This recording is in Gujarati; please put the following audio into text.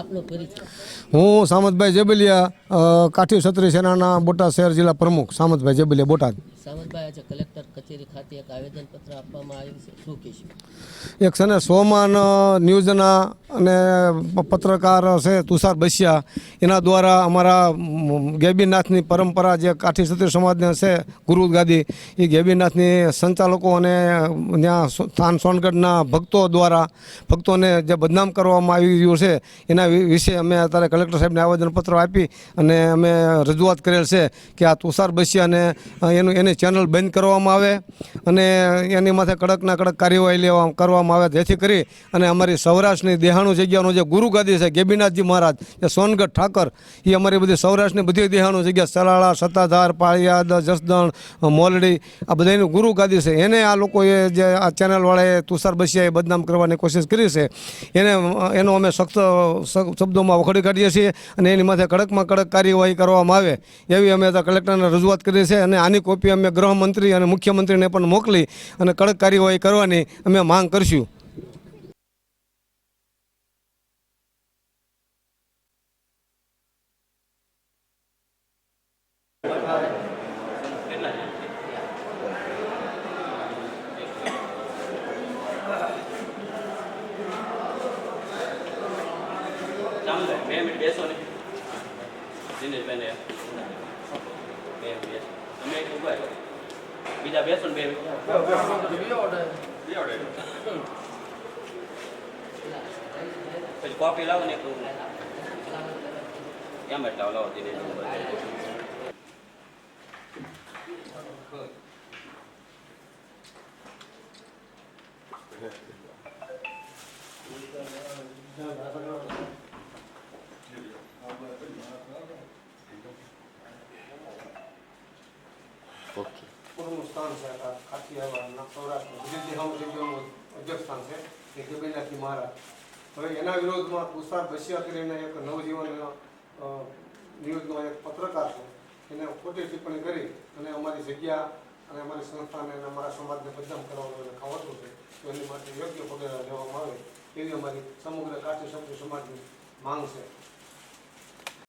આપનો પરિચય? હું સામતભાઈ જેબલિયા, કાઠી ક્ષત્રિય સેનાના બોટાદ શહેર જિલ્લા પ્રમુખ સામતભાઈ જેબલિયા બોટાદ. સામતભાઈ, આજે કલેક્ટર કચેરી ખાતે એક આવેદનપત્ર આપવામાં આવ્યું છે, શું કહેશું? એક છે ને સોમાન ન્યૂઝના અને પત્રકાર છે તુષાર બસિયા, એના દ્વારા અમારા ગેબીનાથની પરંપરા જે કાઠી ક્ષત્રિય સમાજને છે ગુરુ ગાદી, એ ગેબીનાથની સંચાલકો અને ત્યાં સ્થાન સોનગઢના ભક્તો દ્વારા ભક્તોને જે બદનામ કરવામાં આવી રહ્યું છે એના વિશે અમે અત્યારે કલેક્ટર સાહેબને આવેદનપત્ર આપી અને અમે રજૂઆત કરેલ છે કે આ તુષાર બસિયાને એની ચેનલ બંધ કરવામાં આવે અને એની માથે કડકના કડક કાર્યવાહી કરવામાં આવે, જેથી કરી અને અમારી સૌરાષ્ટ્રની દેહાણું જગ્યાનો જે ગુરુ ગાદી છે ગેબીનાથજી મહારાજ, જે સોનગઢ ઠાકર, એ અમારી બધી સૌરાષ્ટ્રની બધી દેહાણું જગ્યા સલાળા, સત્તાધાર, પાળિયાદ, જસદણ, મોલડી, આ બધાની ગુરુ ગાદી છે. એને આ લોકોએ જે આ ચેનલવાળાએ તુષાર બસિયાએ બદનામ કરવાની કોશિશ કરી છે, એનો અમે સખ્ત શબ્દોમાં વખોડી કાઢીએ છીએ અને એની માથે કડકમાં કડક કાર્યવાહી કરવામાં આવે એવી અમે કલેક્ટરને રજૂઆત કરી છે અને આની કોપી અમે ગૃહમંત્રી અને મુખ્યમંત્રીને પણ મોકલી અને કડક કાર્યવાહી કરવાની અમે માંગ કરશું. બીજા બેસો ને પછી કોપી લાવો ને એમ જ લાવો ધીરે સ્થાન છે કાઠિયાવાડના સૌરાષ્ટ્ર બધી દેહાણું જગ્યાનું અધ્યક્ષ સ્થાન છે એ ગેબીનાથજી મહારાજ. હવે એના વિરોધમાં તુષાર બસિયા કરીને એક નવજીવન ન્યૂઝનો એક પત્રકાર છે, એને ખોટી ટિપ્પણી કરી અને અમારી જગ્યા અને અમારી સંસ્થાને અને અમારા સમાજને બદનામ કરવાનું એને ખાવતું છે, તો એની માટે યોગ્ય પગલાં લેવામાં આવે એવી અમારી સમગ્ર કાઠી ક્ષત્રિય સમાજની માંગ છે.